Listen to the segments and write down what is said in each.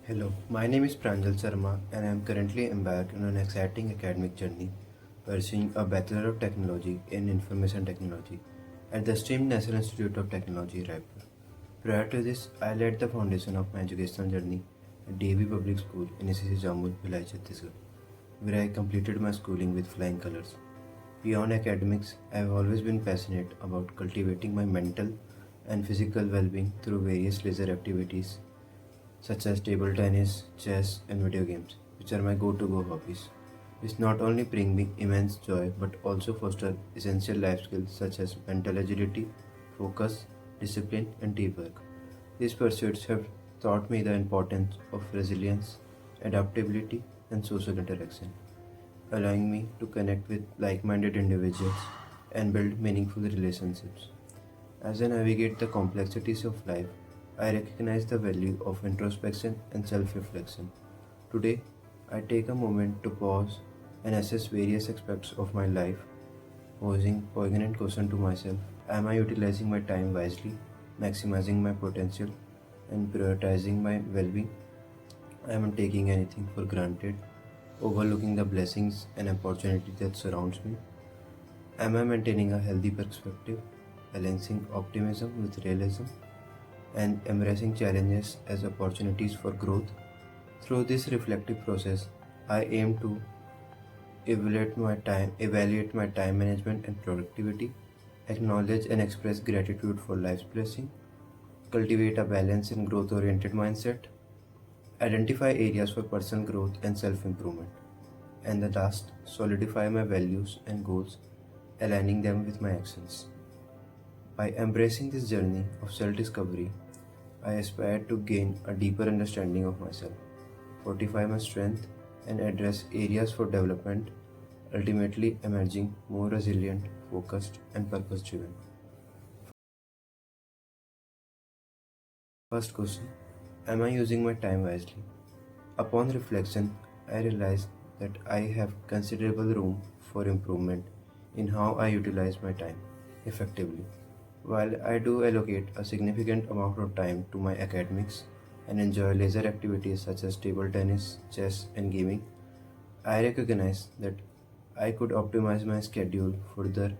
Hello, my name is Pranjal Sharma and I am currently embarked on an exciting academic journey pursuing a Bachelor of Technology in Information Technology at the STEAM National Institute of Technology, Raipur. Prior to this, I led the foundation of my educational journey at DAV Public School in SSC Jammu, Bhilai, Chhattisgarh, where I completed my schooling with flying colors. Beyond academics, I have always been passionate about cultivating my mental and physical well-being through various leisure activities such as table tennis, chess, and video games, which are my go-to-go hobbies, which not only bring me immense joy but also foster essential life skills such as mental agility, focus, discipline, and teamwork. These pursuits have taught me the importance of resilience, adaptability, and social interaction, allowing me to connect with like-minded individuals and build meaningful relationships. As I navigate the complexities of life, I recognize the value of introspection and self reflection. Today, I take a moment to pause and assess various aspects of my life, posing poignant question to myself. Am I utilizing my time wisely, maximizing my potential, and prioritizing my well being? Am I taking anything for granted, overlooking the blessings and opportunities that surrounds me? Am I maintaining a healthy perspective, balancing optimism with realism, and embracing challenges as opportunities for growth? Through this reflective process, I aim to evaluate my time management and productivity, acknowledge and express gratitude for life's blessing, cultivate a balanced and growth-oriented mindset, identify areas for personal growth and self-improvement, and the last, solidify my values and goals, aligning them with my actions. By embracing this journey of self discovery, I aspire to gain a deeper understanding of myself, fortify my strength, and address areas for development, ultimately emerging more resilient, focused, and purpose driven. First question: am I using my time wisely? Upon reflection, I realize that I have considerable room for improvement in how I utilize my time effectively. While I do allocate a significant amount of time to my academics and enjoy leisure activities such as table tennis, chess, and gaming, I recognize that I could optimize my schedule further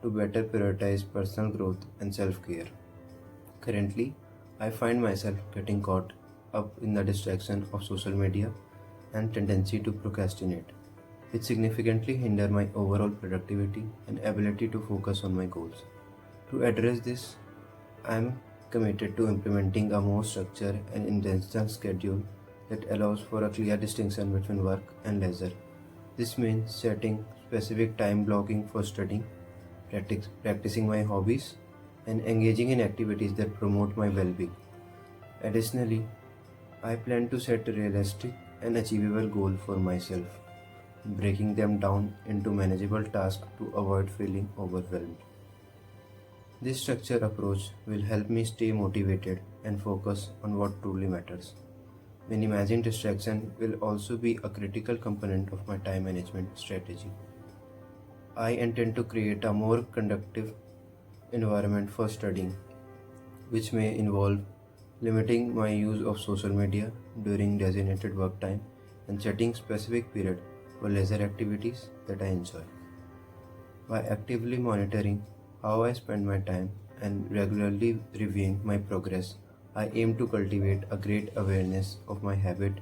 to better prioritize personal growth and self care. Currently, I find myself getting caught up in the distraction of social media and tendency to procrastinate, which significantly hinder my overall productivity and ability to focus on my goals. To address this, I am committed to implementing a more structured and intentional schedule that allows for a clear distinction between work and leisure. This means setting specific time blocking for studying, practicing my hobbies, and engaging in activities that promote my well being. Additionally, I plan to set a realistic and achievable goal for myself, breaking them down into manageable tasks to avoid feeling overwhelmed. This structured approach will help me stay motivated and focus on what truly matters. Minimizing distraction will also be a critical component of my time management strategy. I intend to create a more conductive environment for studying, which may involve limiting my use of social media during designated work time and setting specific period for leisure activities that I enjoy. By actively monitoring how I spend my time and regularly reviewing my progress, I aim to cultivate a great awareness of my habit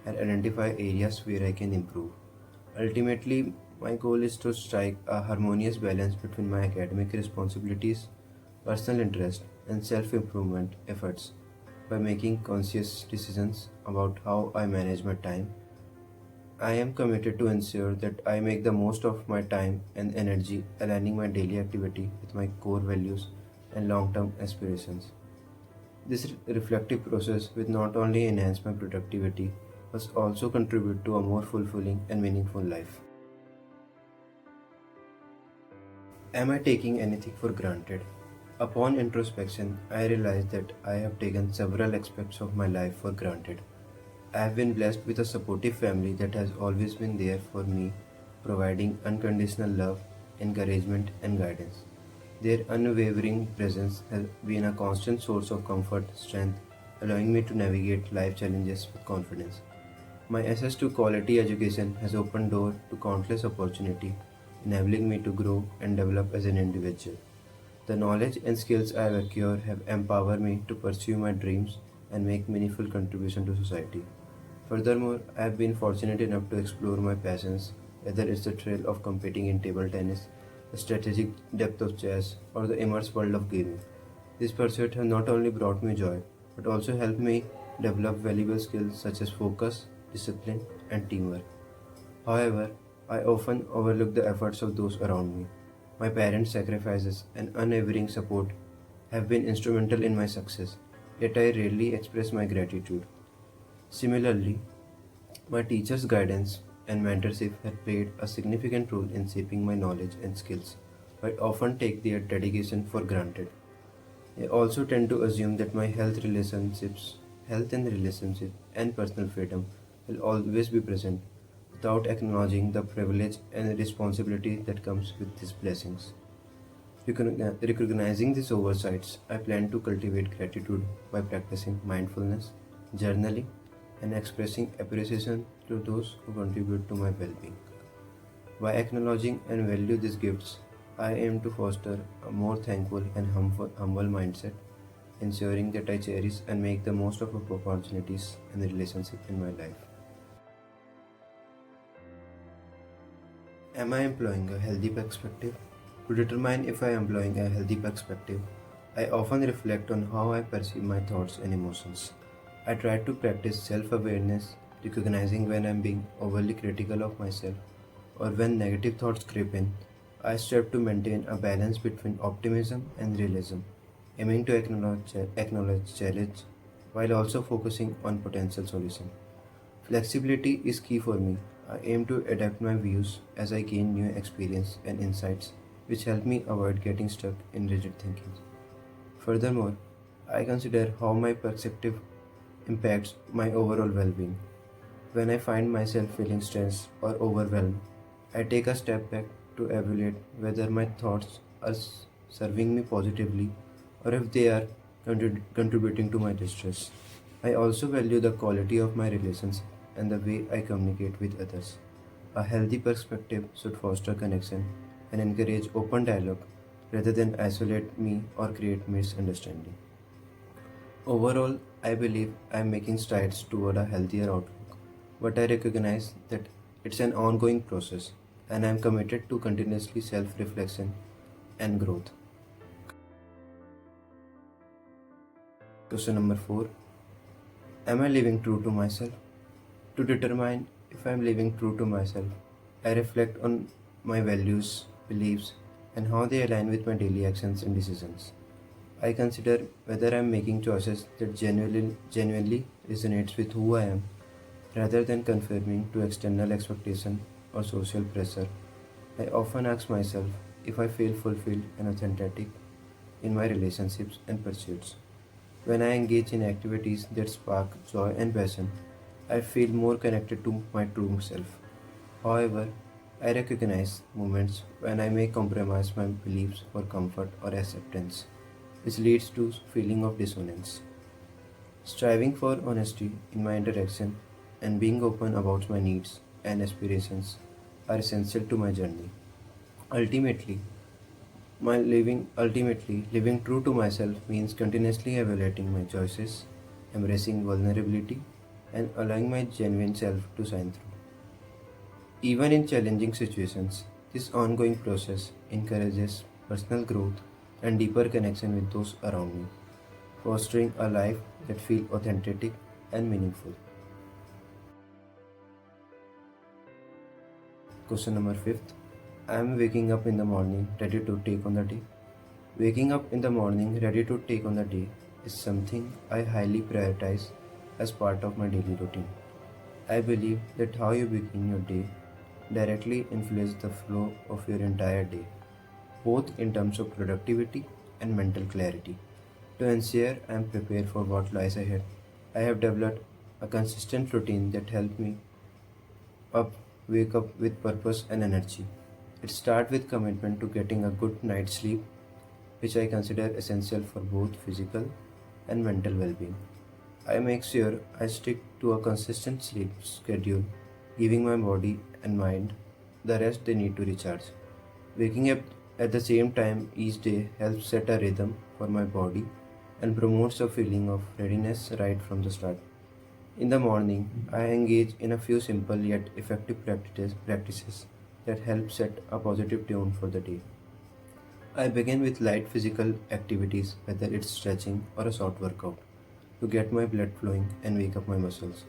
and identify areas where I can improve. Ultimately, my goal is to strike a harmonious balance between my academic responsibilities, personal interest, and self improvement efforts. By making conscious decisions about how I manage my time, I am committed to ensure that I make the most of my time and energy, aligning my daily activity with my core values and long term aspirations. This reflective process will not only enhance my productivity but also contribute to a more fulfilling and meaningful life. Am I taking anything for granted? Upon introspection, I realize that I have taken several aspects of my life for granted. I have been blessed with a supportive family that has always been there for me, providing unconditional love, encouragement, and guidance. Their unwavering presence has been a constant source of comfort, strength, allowing me to navigate life challenges with confidence. My access to quality education has opened doors to countless opportunity, enabling me to grow and develop as an individual. The knowledge and skills I have acquired have empowered me to pursue my dreams and make meaningful contribution to society. Furthermore, I have been fortunate enough to explore my passions, whether it's the thrill of competing in table tennis, the strategic depth of chess, or the immense world of gaming. These pursuits have not only brought me joy, but also helped me develop valuable skills such as focus, discipline, and teamwork. However, I often overlook the efforts of those around me. My parents' sacrifices and unwavering support have been instrumental in my success, yet I rarely express my gratitude. Similarly, my teachers' guidance and mentorship have played a significant role in shaping my knowledge and skills, but often take their dedication for granted. I also tend to assume that my health and relationship, and personal freedom will always be present without acknowledging the privilege and responsibility that comes with these blessings. Recognizing these oversights, I plan to cultivate gratitude by practicing mindfulness, journaling, and expressing appreciation to those who contribute to my well being. By acknowledging and value these gifts, I aim to foster a more thankful and humble mindset, ensuring that I cherish and make the most of opportunities and relationships in my life. Am I employing a healthy perspective? To determine if I am employing a healthy perspective, I often reflect on how I perceive my thoughts and emotions. I try to practice self awareness, recognizing when I am being overly critical of myself or when negative thoughts creep in. I strive to maintain a balance between optimism and realism, aiming to acknowledge challenge while also focusing on potential solution. Flexibility is key for me. I aim to adapt my views as I gain new experience and insights, which help me avoid getting stuck in rigid thinking. Furthermore, I consider how my perspective impacts my overall well being. When I find myself feeling stressed or overwhelmed, I take a step back to evaluate whether my thoughts are serving me positively or if they are contributing to my distress. I also value the quality of my relations and the way I communicate with others. A healthy perspective should foster connection and encourage open dialogue rather than isolate me or create misunderstanding. Overall, I believe I am making strides toward a healthier outlook, but I recognize that it's an ongoing process and I am committed to continuously self reflection and growth. Question number 4. Am I living true to myself? To determine if I am living true to myself, I reflect on my values, beliefs, and how they align with my daily actions and decisions. I consider whether I am making choices that genuinely resonates with who I am, rather than conforming to external expectation or social pressure. I often ask myself if I feel fulfilled and authentic in my relationships and pursuits. When I engage in activities that spark joy and passion, I feel more connected to my true self. However, I recognize moments when I may compromise my beliefs for comfort or acceptance, which leads to feeling of dissonance. Striving for honesty in my interaction and being open about my needs and aspirations are essential to my journey. Ultimately, ultimately living true to myself means continuously evaluating my choices, embracing vulnerability, and allowing my genuine self to shine through. Even in challenging situations, this ongoing process encourages personal growth and deeper connection with those around me, fostering a life that feels authentic and meaningful. Question number 5. I am waking up in the morning ready to take on the day. Waking up in the morning ready to take on the day is something I highly prioritize as part of my daily routine. I believe that how you begin your day directly influences the flow of your entire day, both in terms of productivity and mental clarity. To ensure I am prepared for what lies ahead, I have developed a consistent routine that helps me up, wake up with purpose and energy. It starts with commitment to getting a good night's sleep, which I consider essential for both physical and mental well being. I make sure I stick to a consistent sleep schedule, giving my body and mind the rest they need to recharge. Waking up at the same time each day helps set a rhythm for my body and promotes a feeling of readiness right from the start. In the morning, I engage in a few simple yet effective practices that help set a positive tone for the day. I begin with light physical activities, whether it's stretching or a short workout, to get my blood flowing and wake up my muscles.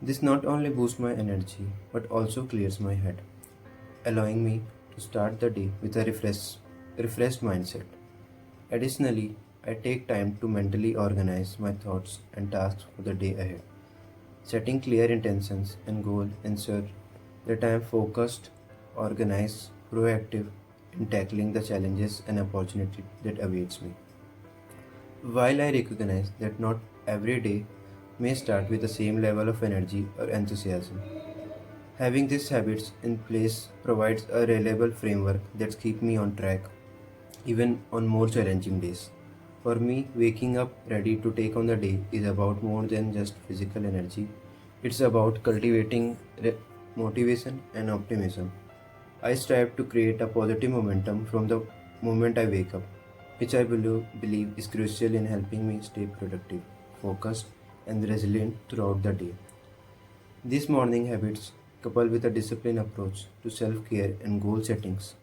This not only boosts my energy but also clears my head, allowing me to start the day with a refreshed mindset. Additionally, I take time to mentally organize my thoughts and tasks for the day ahead. Setting clear intentions and goals ensure that I am focused, organized, proactive in tackling the challenges and opportunity that awaits me. While I recognize that not every day may start with the same level of energy or enthusiasm, having these habits in place provides a reliable framework that keeps me on track even on more challenging days. For me, waking up ready to take on the day is about more than just physical energy. It's about cultivating motivation and optimism. I strive to create a positive momentum from the moment I wake up, which I believe is crucial in helping me stay productive, focused, and resilient throughout the day. These morning habits, coupled with a disciplined approach to self care and goal settings,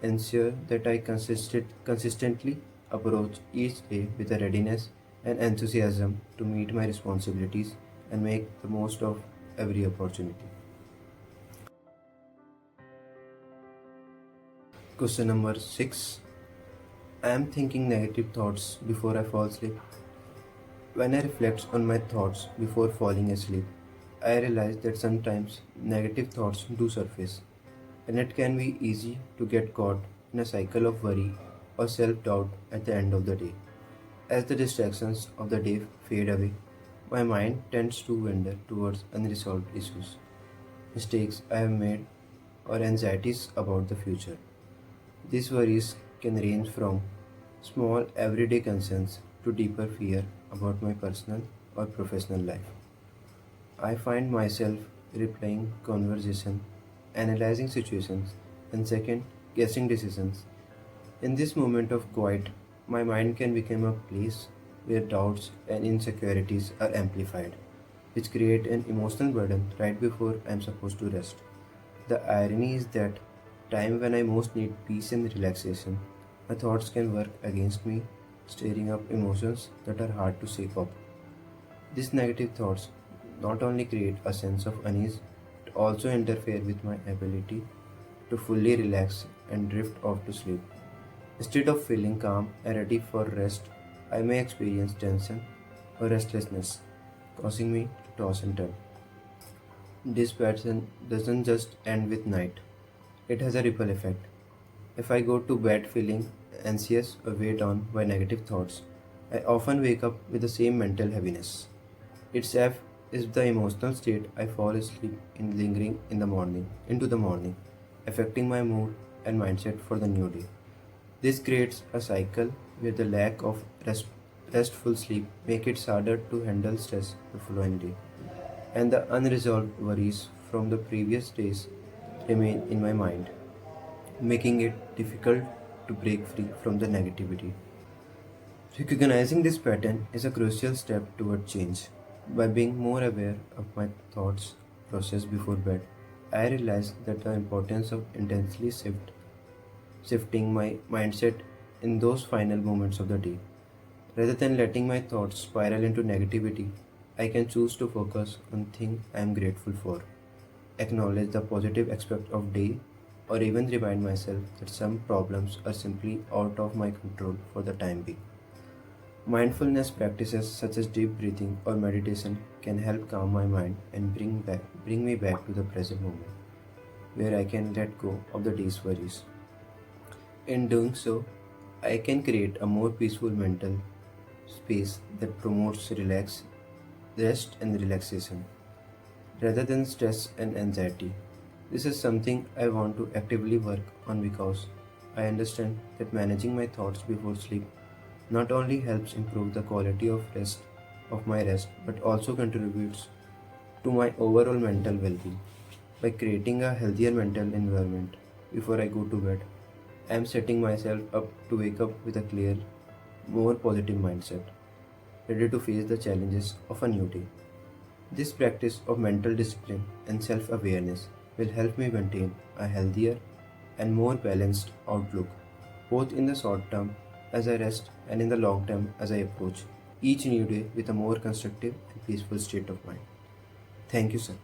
ensure that I consistently approach each day with a readiness and enthusiasm to meet my responsibilities and make the most of every opportunity. Question number 6. I am thinking negative thoughts before I fall asleep. When I reflect on my thoughts before falling asleep, I realize that sometimes negative thoughts do surface, and it can be easy to get caught in a cycle of worry or self doubt at the end of the day. As the distractions of the day fade away, my mind tends to wander towards unresolved issues, mistakes I have made, or anxieties about the future. These worries can range from small everyday concerns to deeper fear about my personal or professional life. I find myself replaying conversation, analyzing situations, and second guessing decisions. In this moment of quiet, my mind can become a place where doubts and insecurities are amplified, which create an emotional burden right before I am supposed to rest. The irony is that time when I most need peace and relaxation, my thoughts can work against me, stirring up emotions that are hard to shake off. These negative thoughts not only create a sense of unease, but also interfere with my ability to fully relax and drift off to sleep. Instead of feeling calm and ready for rest, I may experience tension or restlessness, causing me to toss and turn. This pattern doesn't just end with night, it has a ripple effect. If I go to bed feeling anxious or weighed down by negative thoughts, I often wake up with the same mental heaviness. It's as if the emotional state I fall asleep in lingering into the morning, affecting my mood and mindset for the new day. This creates a cycle where the lack of restful sleep makes it harder to handle stress the following day, and the unresolved worries from the previous days remain in my mind, making it difficult to break free from the negativity. Recognizing this pattern is a crucial step toward change. By being more aware of my thoughts process before bed, I realize that the importance of shifting my mindset in those final moments of the day. Rather than letting my thoughts spiral into negativity, I can choose to focus on things I am grateful for, acknowledge the positive aspect of day, or even remind myself that some problems are simply out of my control for the time being. Mindfulness practices such as deep breathing or meditation can help calm my mind and bring me back to the present moment, where I can let go of the day's worries. In doing so, I can create a more peaceful mental space that promotes rest and relaxation rather than stress and anxiety. This is something I want to actively work on because I understand that managing my thoughts before sleep not only helps improve the quality of rest of my rest but also contributes to my overall mental well being. By creating a healthier mental environment before I go to bed, I am setting myself up to wake up with a clear, more positive mindset, ready to face the challenges of a new day. This practice of mental discipline and self awareness will help me maintain a healthier and more balanced outlook, both in the short term as I rest and in the long term as I approach each new day with a more constructive and peaceful state of mind. Thank you, sir.